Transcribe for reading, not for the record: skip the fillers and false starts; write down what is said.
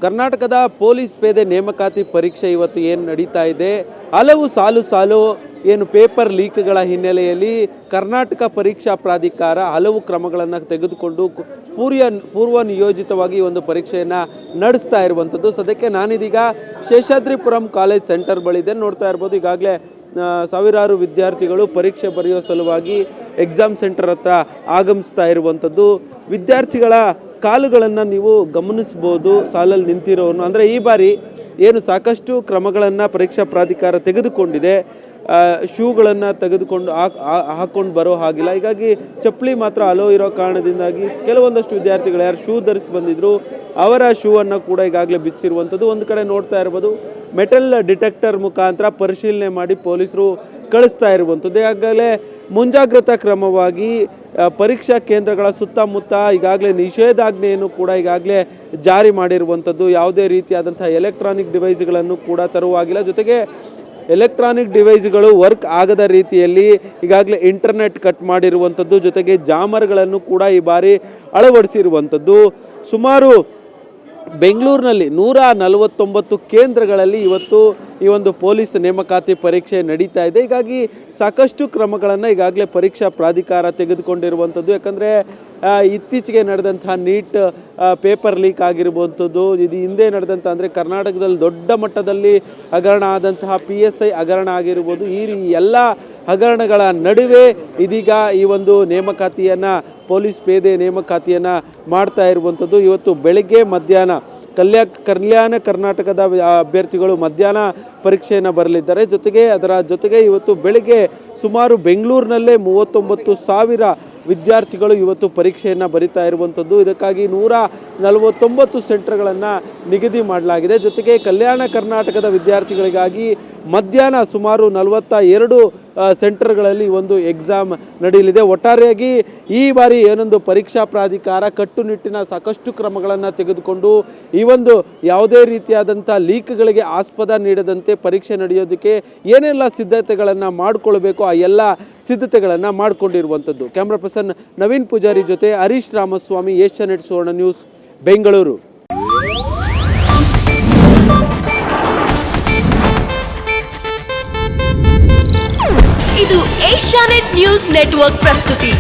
ಕರ್ನಾಟಕದ ಪೊಲೀಸ್ ಪೇದೆ ನೇಮಕಾತಿ ಪರೀಕ್ಷೆ ಇವತ್ತು ಏನು ನಡೀತಾ ಇದೆ, ಹಲವು ಸಾಲು ಏನು ಪೇಪರ್ ಲೀಕ್ಗಳ ಹಿನ್ನೆಲೆಯಲ್ಲಿ ಕರ್ನಾಟಕ ಪರೀಕ್ಷಾ ಪ್ರಾಧಿಕಾರ ಹಲವು ಕ್ರಮಗಳನ್ನು ತೆಗೆದುಕೊಂಡು ಪೂರ್ವ ನಿಯೋಜಿತವಾಗಿ ಒಂದು ಪರೀಕ್ಷೆಯನ್ನು ನಡೆಸ್ತಾ ಇರುವಂಥದ್ದು. ಸದ್ಯಕ್ಕೆ ನಾನಿದೀಗ ಶೇಷಾದ್ರಿಪುರಂ ಕಾಲೇಜ್ ಸೆಂಟರ್ ಬಳಿ ಇದೆ. ನೋಡ್ತಾ ಇರ್ಬೋದು, ಈಗಾಗಲೇ ಸಾವಿರಾರು ವಿದ್ಯಾರ್ಥಿಗಳು ಪರೀಕ್ಷೆ ಬರೆಯೋ ಸಲುವಾಗಿ ಎಕ್ಸಾಮ್ ಸೆಂಟರ್ ಹತ್ರ ಆಗಮಿಸ್ತಾ ಇರುವಂಥದ್ದು. ವಿದ್ಯಾರ್ಥಿಗಳ ಕಾಲುಗಳನ್ನು ನೀವು ಗಮನಿಸ್ಬೋದು, ಸಾಲಲ್ಲಿ ನಿಂತಿರೋನು. ಅಂದರೆ ಈ ಬಾರಿ ಏನು ಸಾಕಷ್ಟು ಕ್ರಮಗಳನ್ನು ಪರೀಕ್ಷಾ ಪ್ರಾಧಿಕಾರ ತೆಗೆದುಕೊಂಡಿದೆ. ಶೂಗಳನ್ನು ತೆಗೆದುಕೊಂಡು ಹಾಕ್ಕೊಂಡು ಬರೋ ಹಾಗಿಲ್ಲ. ಹೀಗಾಗಿ ಚಪ್ಪಲಿ ಮಾತ್ರ ಅಲೋ ಇರೋ ಕಾರಣದಿಂದಾಗಿ ಕೆಲವೊಂದಷ್ಟು ವಿದ್ಯಾರ್ಥಿಗಳು ಯಾರು ಶೂ ಧರಿಸಿ ಬಂದಿದ್ರು ಅವರ ಶೂವನ್ನು ಕೂಡ ಈಗಾಗಲೇ ಬಿಚ್ಚಿರುವಂಥದ್ದು. ಒಂದು ಕಡೆ ನೋಡ್ತಾ ಇರ್ಬೋದು, ಮೆಟಲ್ ಡಿಟೆಕ್ಟರ್ ಮುಖಾಂತರ ಪರಿಶೀಲನೆ ಮಾಡಿ ಪೊಲೀಸರು ಕಳಿಸ್ತಾ ಇರುವಂಥದ್ದು. ಈಗಾಗಲೇ ಮುಂಜಾಗ್ರತಾ ಕ್ರಮವಾಗಿ ಪರೀಕ್ಷಾ ಕೇಂದ್ರಗಳ ಸುತ್ತಮುತ್ತ ಈಗಾಗಲೇ ನಿಷೇಧಾಜ್ಞೆಯನ್ನು ಕೂಡ ಈಗಾಗಲೇ ಜಾರಿ ಮಾಡಿರುವಂಥದ್ದು. ಯಾವುದೇ ರೀತಿಯಾದಂಥ ಎಲೆಕ್ಟ್ರಾನಿಕ್ ಡಿವೈಸ್ಗಳನ್ನು ಕೂಡ ತರುವಾಗಿಲ್ಲ. ಜೊತೆಗೆ ಎಲೆಕ್ಟ್ರಾನಿಕ್ ಡಿವೈಸ್ಗಳು ವರ್ಕ್ ಆಗದ ರೀತಿಯಲ್ಲಿ ಈಗಾಗಲೇ ಇಂಟರ್ನೆಟ್ ಕಟ್ ಮಾಡಿರುವಂಥದ್ದು. ಜೊತೆಗೆ ಜಾಮರ್ಗಳನ್ನು ಕೂಡ ಈ ಬಾರಿ ಅಳವಡಿಸಿರುವಂಥದ್ದು. ಸುಮಾರು ಬೆಂಗಳೂರಿನಲ್ಲಿ 149 ಕೇಂದ್ರಗಳಲ್ಲಿ ಇವತ್ತು ಈ ಒಂದು ಪೊಲೀಸ್ ನೇಮಕಾತಿ ಪರೀಕ್ಷೆ ನಡೀತಾ ಇದೆ. ಹೀಗಾಗಿ ಸಾಕಷ್ಟು ಕ್ರಮಗಳನ್ನು ಈಗಾಗಲೇ ಪರೀಕ್ಷಾ ಪ್ರಾಧಿಕಾರ ತೆಗೆದುಕೊಂಡಿರುವಂಥದ್ದು. ಯಾಕಂದರೆ ಇತ್ತೀಚೆಗೆ ನಡೆದಂತಹ ನೀಟ್ ಪೇಪರ್ ಲೀಕ್ ಆಗಿರುವಂಥದ್ದು, ಇದು ಹಿಂದೆ ನಡೆದಂಥ ಅಂದರೆ ಕರ್ನಾಟಕದಲ್ಲಿ ದೊಡ್ಡ ಮಟ್ಟದಲ್ಲಿ ಹಗರಣ ಆದಂತಹ PSI ಹಗರಣ ಆಗಿರ್ಬೋದು. ಈ ಎಲ್ಲ ಹಗರಣಗಳ ನಡುವೆ ಇದೀಗ ಈ ಒಂದು ನೇಮಕಾತಿಯನ್ನು ಪೊಲೀಸ್ ಪೇದೆ ನೇಮಕಾತಿಯನ್ನು ಮಾಡ್ತಾ ಇರುವಂಥದ್ದು. ಇವತ್ತು ಬೆಳಗ್ಗೆ ಮಧ್ಯಾಹ್ನ ಕಲ್ಯಾಣ ಕರ್ನಾಟಕದ ಅಭ್ಯರ್ಥಿಗಳು ಮಧ್ಯಾಹ್ನ ಪರೀಕ್ಷೆಯನ್ನು ಬರಲಿದ್ದಾರೆ. ಅದರ ಜೊತೆಗೆ ಇವತ್ತು ಬೆಳಗ್ಗೆ ಸುಮಾರು ಬೆಂಗಳೂರಿನಲ್ಲೇ 39,000 ವಿದ್ಯಾರ್ಥಿಗಳು ಇವತ್ತು ಪರೀಕ್ಷೆಯನ್ನು ಬರಿತಾ ಇರುವಂಥದ್ದು. ಇದಕ್ಕಾಗಿ 149 ಸೆಂಟರ್ಗಳನ್ನು ನಿಗದಿ ಮಾಡಲಾಗಿದೆ. ಜೊತೆಗೆ ಕಲ್ಯಾಣ ಕರ್ನಾಟಕದ ವಿದ್ಯಾರ್ಥಿಗಳಿಗಾಗಿ ಮಧ್ಯಾಹ್ನ ಸುಮಾರು 42 ಸೆಂಟರ್ಗಳಲ್ಲಿ ಒಂದು ಎಕ್ಸಾಮ್ ನಡೆಯಲಿದೆ. ಒಟ್ಟಾರೆಯಾಗಿ ಈ ಬಾರಿ ಏನೊಂದು ಪರೀಕ್ಷಾ ಪ್ರಾಧಿಕಾರ ಕಟ್ಟುನಿಟ್ಟಿನ ಸಾಕಷ್ಟು ಕ್ರಮಗಳನ್ನು ತೆಗೆದುಕೊಂಡು ಈ ಒಂದು ಯಾವುದೇ ರೀತಿಯಾದಂಥ ಲೀಕ್ಗಳಿಗೆ ಆಸ್ಪದ ನೀಡದಂತೆ ಪರೀಕ್ಷೆ ನಡೆಯೋದಕ್ಕೆ ಏನೆಲ್ಲ ಸಿದ್ಧತೆಗಳನ್ನು ಮಾಡಿಕೊಳ್ಬೇಕು ಆ ಎಲ್ಲ ಸಿದ್ಧತೆಗಳನ್ನು ಮಾಡಿಕೊಂಡಿರುವಂಥದ್ದು. ಕ್ಯಾಮ್ರಾ ಪರ್ಸನ್ ನವೀನ್ ಪೂಜಾರಿ ಜೊತೆ ಹರೀಶ್ ರಾಮಸ್ವಾಮಿ, ಏಷ್ಯಾನೆಟ್ ಸುವರ್ಣ ನ್ಯೂಸ್, ಬೆಂಗಳೂರು. ಇದು ಏಷ್ಯಾನೆಟ್ ನ್ಯೂಸ್ ನೆಟ್ವರ್ಕ್ ಪ್ರಸ್ತುತಿ.